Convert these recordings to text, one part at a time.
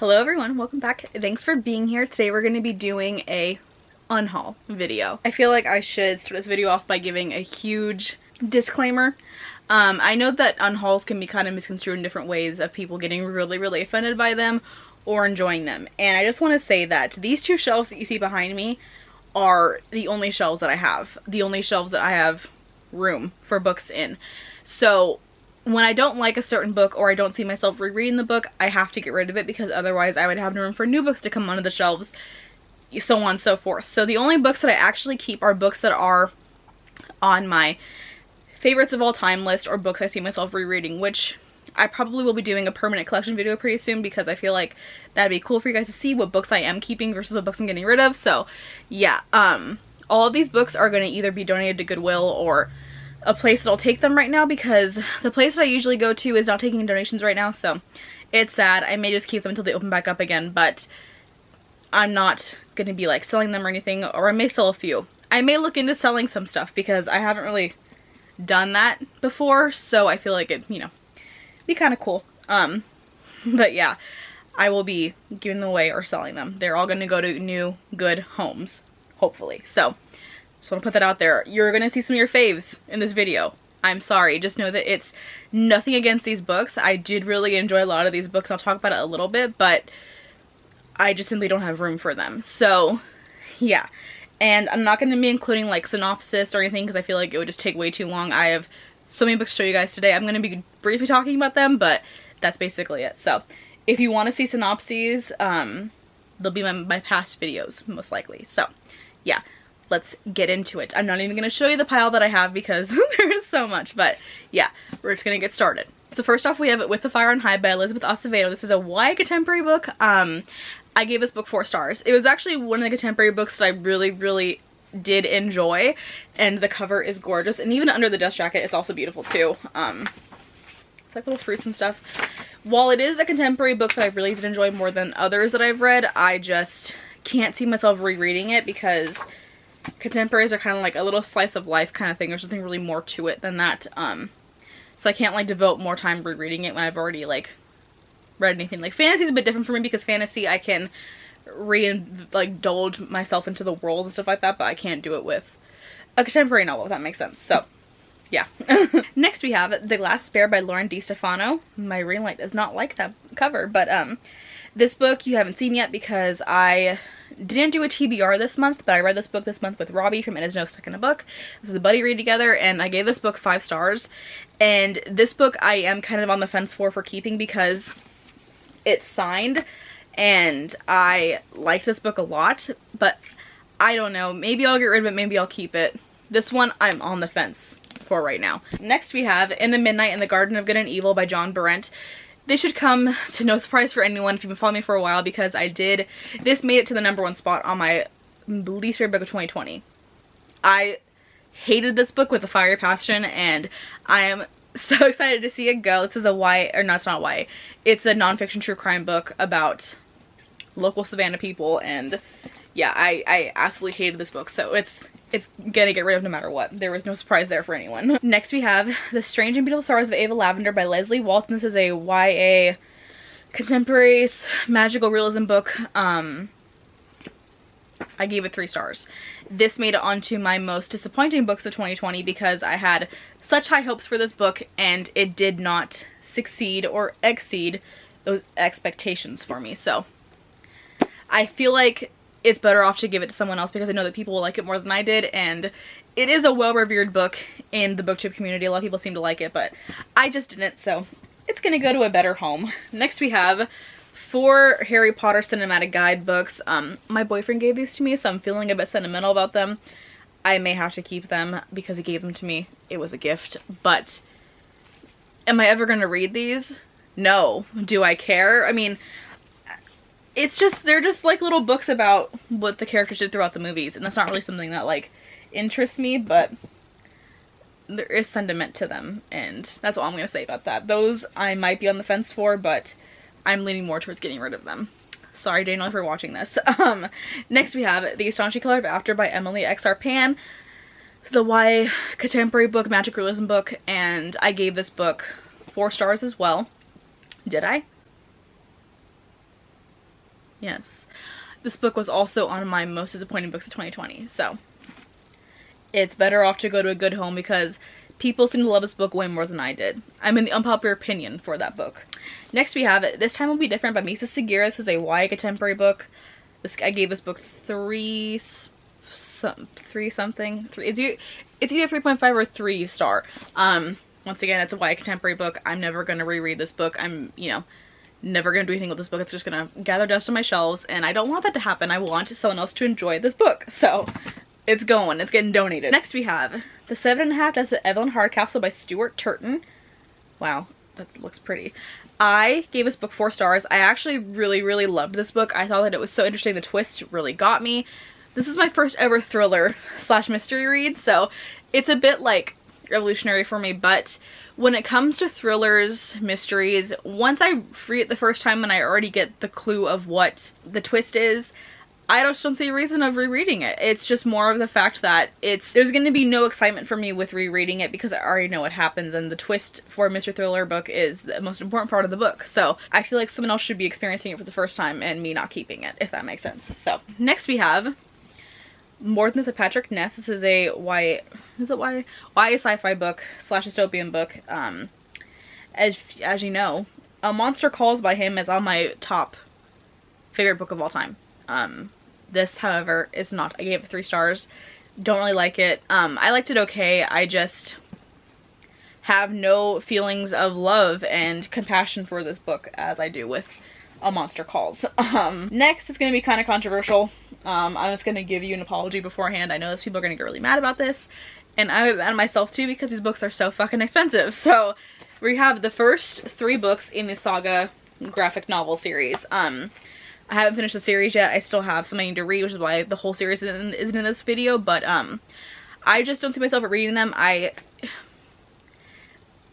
Hello everyone, welcome back. Thanks for being here. Today we're going to be doing a unhaul video. I feel like I should start this video off by giving a huge disclaimer. I know that unhauls can be kind of misconstrued in different ways of people getting really offended by them or enjoying them. And I just want to say that these two shelves that you see behind me are the only shelves that I have. The only shelves that I have room for books in. So when I don't like a certain book or I don't see myself rereading the book, I have to get rid of it because otherwise I would have no room for new books to come onto the shelves, so on and so forth. So the only books that I actually keep are books that are on my favorites of all time list or books I see myself rereading, which I probably will be doing a permanent collection video pretty soon because I feel like that'd be cool for you guys to see what books I am keeping versus what books I'm getting rid of. So yeah, all of these books are going to either be donated to Goodwill or a place that'll take them right now because the place that I usually go to is not taking donations right now, so it's sad. I may just keep them until they open back up again, but I'm not going to be like selling them or anything, or I may sell a few. I may look into selling some stuff because I haven't really done that before, so I feel like it, you know, be kind of cool. But yeah, I will be giving them away or selling them. They're all going to go to new, good homes, hopefully. So just want to put that out there. You're going to see some of your faves in this video. I'm sorry. Just know that it's nothing against these books. I did really enjoy a lot of these books. I'll talk about it a little bit, but I just simply don't have room for them. So yeah. And I'm not going to be including like synopsis or anything because I feel like it would just take way too long. I have so many books to show you guys today. I'm going to be briefly talking about them, but that's basically it. So if you want to see synopses, they'll be my past videos most likely. So yeah. Let's get into it. I'm not even going to show you the pile that I have because there is so much, but yeah, we're just going to get started. So first off, we have With the Fire on High by Elizabeth Acevedo. This is a YA contemporary book. I gave this book 4 stars. It was actually one of the contemporary books that I really did enjoy, and the cover is gorgeous, and even under the dust jacket, it's also beautiful too. It's like little fruits and stuff. While it is a contemporary book that I really did enjoy more than others that I've read, I just can't see myself rereading it because contemporaries are kind of like a little slice of life kind of thing. There's nothing really more to it than that. So I can't like devote more time rereading it when I've already like read anything. Like fantasy is a bit different for me because fantasy I can indulge myself into the world and stuff like that, but I can't do it with a contemporary novel, if that makes sense. So yeah. Next we have The Last Spare by Lauren DiStefano. My ring light does not like that cover, but this book you haven't seen yet because I didn't do a TBR this month, but I read this book this month with Robbie from It Is No Stuck in a Book. This is a buddy read together, and I gave this book 5 stars. And this book I am kind of on the fence for keeping because it's signed, and I liked this book a lot, but I don't know. Maybe I'll get rid of it, maybe I'll keep it. This one I'm on the fence for right now. Next we have In the Midnight in the Garden of Good and Evil by John Berendt. This should come to no surprise for anyone if you've been following me for a while because this made it to the #1 spot on my least favorite book of 2020. I hated this book with a fiery passion, and I am so excited to see it go. This is a YA, or no, it's not YA. It's a nonfiction true crime book about local Savannah people, and yeah, I absolutely hated this book, so it's gonna get rid of no matter what. There was no surprise there for anyone. Next we have The Strange and Beautiful Sorrows of Ava Lavender by Leslie Walton. This is a YA contemporary magical realism book. I gave it 3 stars. This made it onto my most disappointing books of 2020 because I had such high hopes for this book and it did not succeed or exceed those expectations for me. So I feel like it's better off to give it to someone else because I know that people will like it more than I did, and it is a well-revered book in the booktube community. A lot of people seem to like it, but I just didn't, so it's gonna go to a better home. Next we have 4 Harry Potter cinematic guide books. My boyfriend gave these to me, so I'm feeling a bit sentimental about them. I may have to keep them because he gave them to me. It was a gift, but am I ever gonna read these? No. Do I care? I mean, they're just like little books about what the characters did throughout the movies, and that's not really something that like interests me, but there is sentiment to them, and that's all I'm gonna say about that. Those I might be on the fence for, but I'm leaning more towards getting rid of them. Sorry, Daniel, if you're watching this. Next we have The Astonishing Color of After by Emily X.R. Pan. This is a YA contemporary book, magic realism book, and I gave this book 4 stars as well. Did I? Yes. This book was also on my most disappointing books of 2020, so it's better off to go to a good home because people seem to love this book way more than I did. I'm in the unpopular opinion for that book. Next we have This Time Will Be Different by Misa Sugiura. This is a YA contemporary book. I gave this book it's either 3.5 or 3 star. Once again, it's a YA contemporary book. I'm never going to reread this book. I'm, you know, never going to do anything with this book. It's just going to gather dust on my shelves, and I don't want that to happen. I want someone else to enjoy this book. So it's getting donated. Next we have The 7.5 Deaths of Evelyn Hardcastle by Stuart Turton. Wow, that looks pretty. I gave this book 4 stars. I actually really loved this book. I thought that it was so interesting. The twist really got me. This is my first ever thriller / mystery read, so it's a bit like revolutionary for me, but when it comes to thrillers, mysteries, once I read it the first time and I already get the clue of what the twist is, I just don't see a reason of rereading it. It's just more of the fact that there's going to be no excitement for me with rereading it because I already know what happens, and the twist for a mystery thriller book is the most important part of the book. So I feel like someone else should be experiencing it for the first time and me not keeping it, if that makes sense. So next we have More Than This by Patrick Ness. This is a YA sci-fi book / dystopian book. As you know, A Monster Calls by him is on my top favorite book of all time. This, however, is not. I gave it 3 stars. Don't really like it. I liked it okay. I just have no feelings of love and compassion for this book as I do with A Monster Calls. Next is going to be kind of controversial. I'm just going to give you an apology beforehand. I know that people are going to get really mad about this, and I'm mad at myself too because these books are so fucking expensive. So we have the first 3 books in the Saga graphic novel series. I haven't finished the series yet. I still have some I need to read, which is why the whole series isn't in this video, but I just don't see myself reading them. I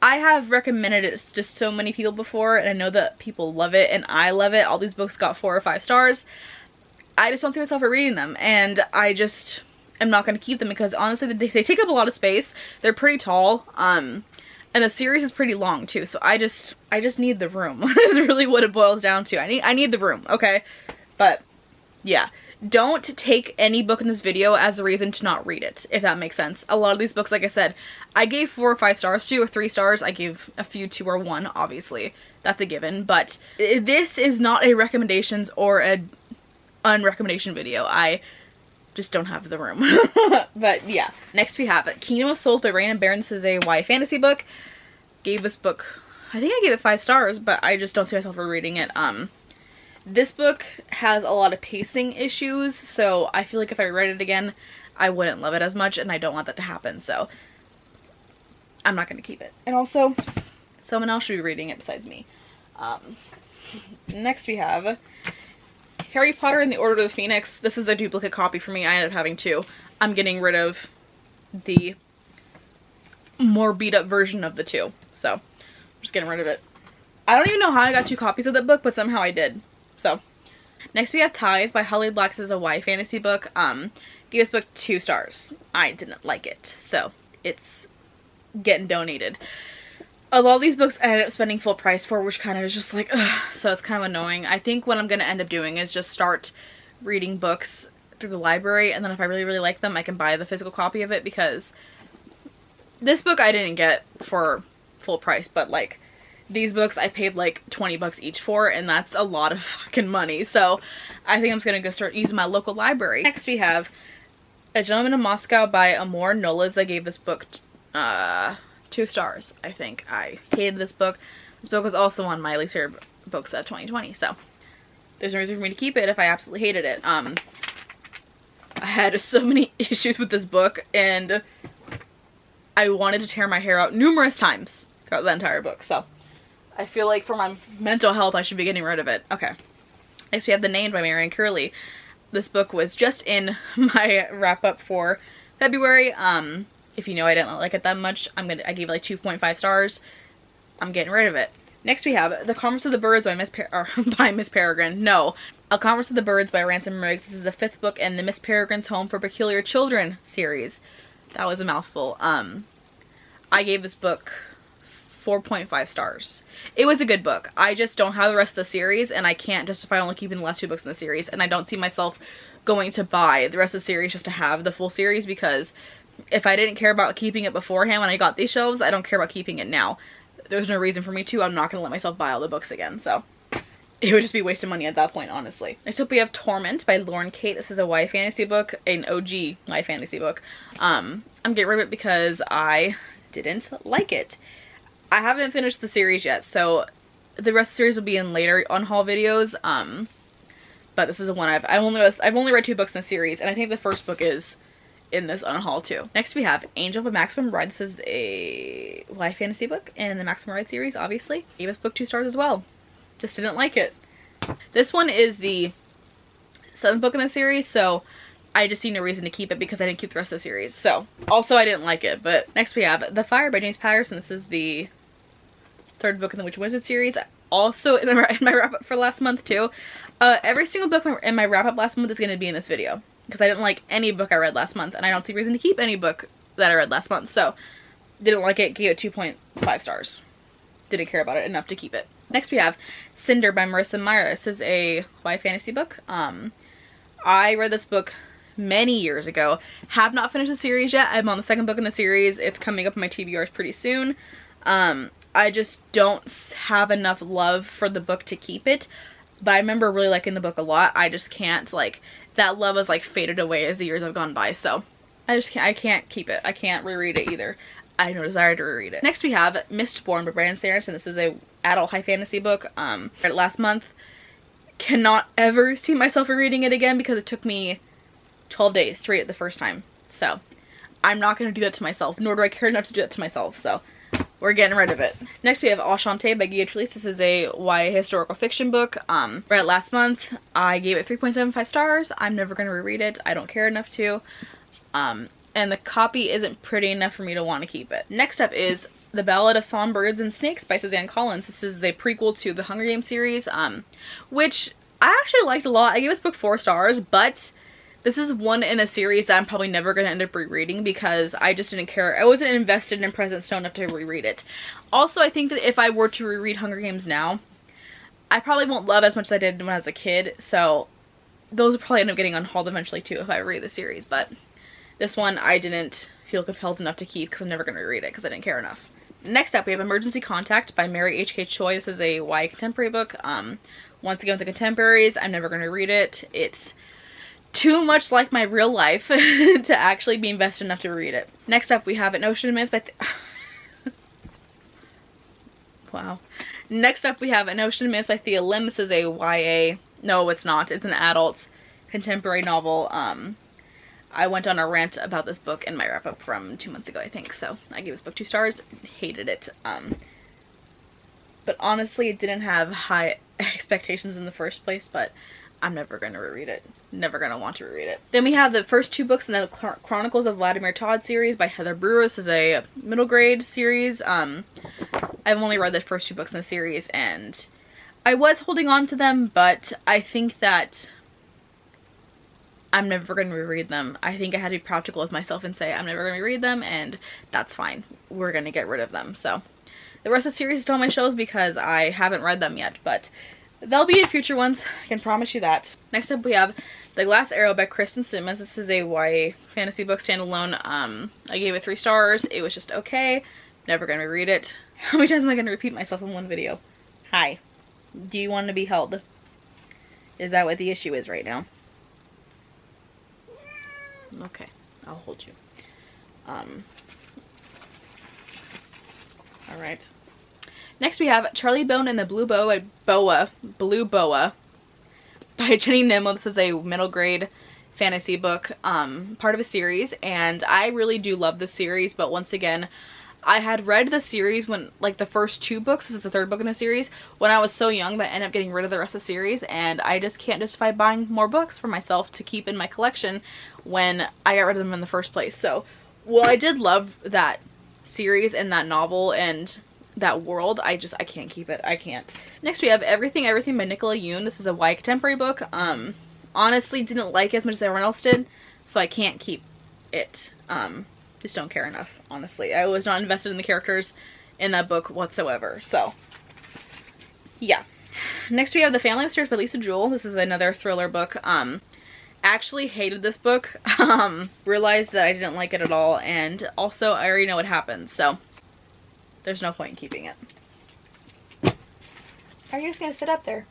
have recommended it to so many people before, and I know that people love it, and I love it. All these books got 4 or 5 stars. I just don't see myself reading them, and I just am not going to keep them because honestly they take up a lot of space. They're pretty tall, and the series is pretty long too, so I just need the room. Is really what it boils down to. I need the room, okay? But yeah, don't take any book in this video as a reason to not read it, if that makes sense. A lot of these books, like I said, I gave 4 or 5 stars to, or 3 stars. I gave a few 2 or 1, obviously. That's a given, but this is not a recommendations or a unrecommendation video. I just don't have the room. But yeah, next we have Kingdom of Souls by Rain Barron. This is a YA fantasy book. Gave this book, I think I gave it 5 stars, but I just don't see myself rereading it. This book has a lot of pacing issues, so I feel like if I read it again, I wouldn't love it as much, and I don't want that to happen, so I'm not going to keep it. And also, someone else should be reading it besides me. Next we have Harry Potter and the Order of the Phoenix. This is a duplicate copy for me. I ended up having 2. I'm getting rid of the more beat up version of the 2. So, I'm just getting rid of it. I don't even know how I got 2 copies of that book, but somehow I did. So, next we have Tithe by Holly Black. This is a YA fantasy book. Gave this book 2 stars. I didn't like it, so it's getting donated. A lot of these books I ended up spending full price for, which kind of is just like, ugh, so it's kind of annoying. I think what I'm going to end up doing is just start reading books through the library, and then if I really like them, I can buy the physical copy of it, because this book I didn't get for full price, but like these books I paid like 20 bucks each for, and that's a lot of fucking money. So I think I'm just going to go start using my local library. Next we have A Gentleman in Moscow by Amor Nolas. I gave this book 2 stars, I think. I hated this book. This book was also on my least favorite books of 2020, so there's no reason for me to keep it if I absolutely hated it. I had so many issues with this book, and I wanted to tear my hair out numerous times throughout the entire book, so I feel like for my mental health I should be getting rid of it. Okay. Next we have The Named by Marianne Curley. This book was just in my wrap up for February. If you know I didn't like it that much, I gave it like 2.5 stars. I'm getting rid of it. Next we have The Conference of the Birds by Miss Peregrine. No. A Conference of the Birds by Ransom Riggs. This is the 5th book in the Miss Peregrine's Home for Peculiar Children series. That was a mouthful. I gave this book 4.5 stars. It was a good book. I just don't have the rest of the series, and I can't justify only keeping the last 2 books in the series, and I don't see myself going to buy the rest of the series just to have the full series, because if I didn't care about keeping it beforehand when I got these shelves, I don't care about keeping it now. There's no reason for me to. I'm not going to let myself buy all the books again, so it would just be wasting money at that point, honestly. Next up we have Torment by Lauren Kate. This is a YA fantasy book, an OG YA fantasy book. I'm getting rid of it because I didn't like it. I haven't finished the series yet, so the rest of the series will be in later Unhaul videos. But this is the one I've only read 2 books in the series, and I think the first book is in this Unhaul too. Next we have Angel of a Maximum Ride. This is a YA fantasy book in the Maximum Ride series, obviously. Gave this book 2 stars as well. Just didn't like it. This one is the 7th book in the series, so I just see no reason to keep it because I didn't keep the rest of the series. So, also I didn't like it. But next we have The Fire by James Patterson. This is the 3rd book in the Witch and Wizard series. Also in my wrap-up for last month too. Every single book in my wrap-up last month is going to be in this video, because I didn't like any book I read last month, and I don't see reason to keep any book that I read last month. So, didn't like it, gave it 2.5 stars. Didn't care about it enough to keep it. Next we have Cinder by Marissa Meyer. This is a YA fantasy book. I read this book many years ago. Have not finished the series yet. I'm on the 2nd book in the series. It's coming up on my TBRs pretty soon. I just don't have enough love for the book to keep it. But I remember really liking the book a lot. I just can't, like, that love has like faded away as the years have gone by. So I can't keep it. I can't reread it either. I have no desire to reread it. Next we have Mistborn by Brandon Sanderson. This is a adult high fantasy book. Read it last month. Cannot ever see myself rereading it again because it took me 12 days to read it the first time. So I'm not going to do that to myself, nor do I care enough to do that to myself. So we're getting rid of it. Next we have Enchantée by Guy Trelisse. This is a YA historical fiction book. Read it last month. I gave it 3.75 stars. I'm never going to reread it. I don't care enough to. And the copy isn't pretty enough for me to want to keep it. Next up is The Ballad of Songbirds and Snakes by Suzanne Collins. This is the prequel to the Hunger Games series, which I actually liked a lot. I gave this book 4 stars, but this is one in a series that I'm probably never going to end up rereading because I just didn't care. I wasn't invested in Present Stone enough to reread it. Also, I think that if I were to reread Hunger Games now, I probably won't love as much as I did when I was a kid, so those will probably end up getting unhauled eventually too if I read the series, but this one I didn't feel compelled enough to keep because I'm never going to reread it because I didn't care enough. Next up we have Emergency Contact by Mary H.K. Choi. This is a YA contemporary book. Once again with the contemporaries, I'm never going to read it. It's too much like my real life to actually be invested enough to read it. Next up we have An Ocean of Mist by wow. Next up we have An Ocean of Mist by Thea Lim. This is a YA, no it's not, it's an adult contemporary novel. I went on a rant about this book in my wrap up from 2 months ago, I think, so I gave this book 2 stars, hated it. But honestly, it didn't have high expectations in the first place, but I'm never going to reread it. Never going to want to reread it. Then we have the first 2 books in the Chronicles of Vladimir Todd series by Heather Brewer. This is a middle grade series. I've only read the first 2 books in the series, and I was holding on to them, but I think that I'm never going to reread them. I think I had to be practical with myself and say I'm never going to reread them, and that's fine. We're going to get rid of them. So the rest of the series is still on my shelves because I haven't read them yet, but they'll be in future ones. I can promise you that. Next up we have The Glass Arrow by Kristen Simmons. This is a YA fantasy book standalone. I gave it 3 stars. It was just okay. Never going to reread it. How many times am I going to repeat myself in one video? Hi. Do you want to be held? Is that what the issue is right now? Okay, I'll hold you. Alright. Next we have Charlie Bone and the Blue Boa by Jenny Nimmo. This is a middle grade fantasy book, part of a series, and I really do love this series, but once again, I had read the series when, like, the first 2 books, this is the 3rd book in the series, when I was so young that I ended up getting rid of the rest of the series, and I just can't justify buying more books for myself to keep in my collection when I got rid of them in the first place. So, well, I did love that series and that novel and that world. I can't keep it. I can't. Next we have Everything Everything by Nicola Yoon. This is a YA contemporary book. Honestly, didn't like it as much as everyone else did, so I can't keep it. Just don't care enough, honestly. I was not invested in the characters. in that book whatsoever. So yeah. Next we have The Family Upstairs by Lisa Jewell. This is another thriller book. Actually hated this book. Realized that I didn't like it at all, and also I already know what happens, so there's no point in keeping it. Are you just gonna sit up there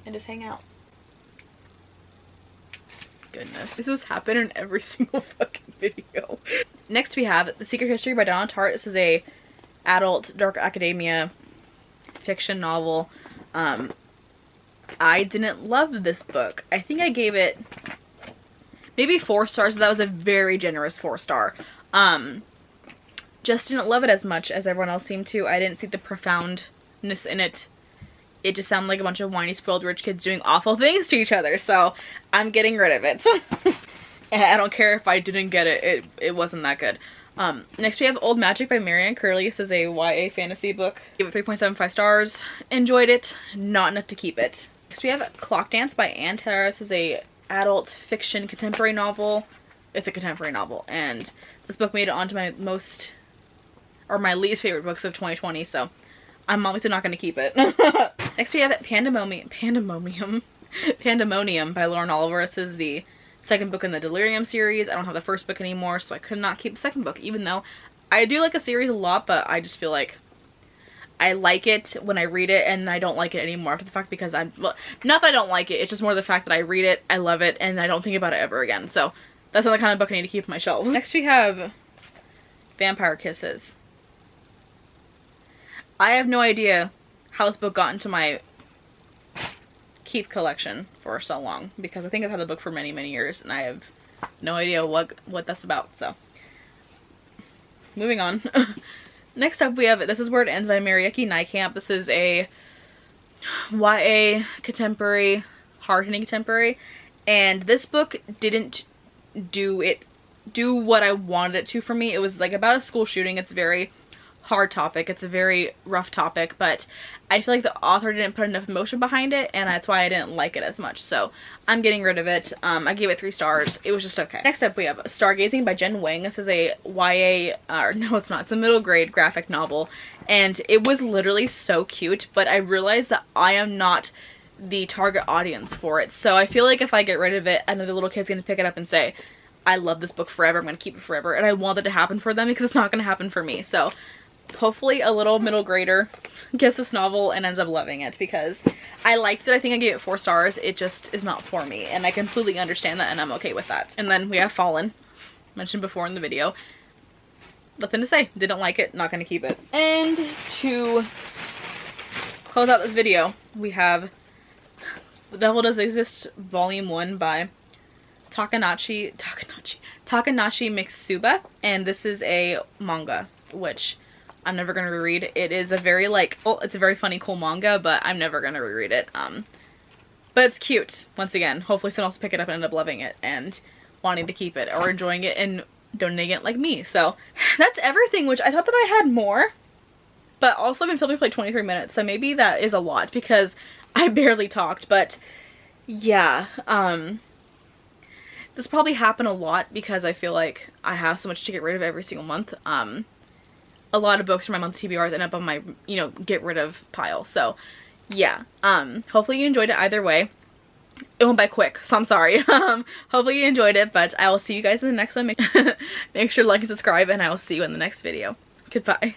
and just hang out? Goodness. This has happened in every single fucking video. Next we have The Secret History by Donna Tartt. This is a adult dark academia fiction novel. I didn't love this book. I think I gave it maybe 4 stars. That was a very generous 4-star. Just didn't love it as much as everyone else seemed to. I didn't see the profoundness in it. It just sounded like a bunch of whiny, spoiled rich kids doing awful things to each other, so I'm getting rid of it. And I don't care if I didn't get it, it wasn't that good. Next we have Old Magic by Marianne Curley. This is a YA fantasy book. Give it 3.75 stars. Enjoyed it, not enough to keep it. Next we have Clock Dance by Ann Taylor. This is a adult fiction contemporary novel. It's a contemporary novel, and this book made it onto my my least favorite books of 2020, so I'm obviously not going to keep it. Next we have Pandemonium by Lauren Oliver. This is the second book in the Delirium series. I don't have the first book anymore, so I could not keep the second book, even though I do like a series a lot, but I just feel like I like it when I read it, and I don't like it anymore after the fact, because well, not that I don't like it, it's just more the fact that I read it, I love it, and I don't think about it ever again. So that's not the kind of book I need to keep on my shelves. Next we have Vampire Kisses. I have no idea how this book got into my keep collection for so long, because I think I've had the book for many, many years, and I have no idea what that's about, so moving on. Next up we have This Is Where It Ends by Marieke Nijkamp. This is a YA contemporary, hard-hitting contemporary, and this book didn't do what I wanted it to for me. It was like about a school shooting. It's a very hard topic. It's a very rough topic, but I feel like the author didn't put enough emotion behind it, and that's why I didn't like it as much. So I'm getting rid of it. I gave it 3 stars. It was just okay. Next up we have Stargazing by Jen Wang. This is a YA, no it's not, it's a middle grade graphic novel, and it was literally so cute, but I realized that I am not the target audience for it. So I feel like if I get rid of it, another little kid's gonna pick it up and say, I love this book forever, I'm gonna keep it forever, and I want that to happen for them, because it's not gonna happen for me. So hopefully a little middle grader gets this novel and ends up loving it, because I liked it. I think I gave it 4 stars. It just is not for me, and I completely understand that, and I'm okay with that. And then we have Fallen, mentioned before in the video. Nothing to say. Didn't like it, not gonna keep it. And to close out this video, we have The Devil Does Exist Volume 1 by Takanashi Mitsuba, and this is a manga, which I'm never gonna reread. It is a very it's a very funny, cool manga, but I'm never gonna reread it. But it's cute. Once again, hopefully someone else will pick it up and end up loving it and wanting to keep it, or enjoying it and donating it like me. So that's everything, which I thought that I had more, but also I've been filming for like 23 minutes, so maybe that is a lot because I barely talked. But yeah, this probably happened a lot because I feel like I have so much to get rid of every single month. A lot of books from my monthly TBRs end up on my, get rid of pile. So yeah, hopefully you enjoyed it either way. It went by quick, so I'm sorry. Hopefully you enjoyed it, but I will see you guys in the next one. Make sure to like and subscribe, and I will see you in the next video. Goodbye.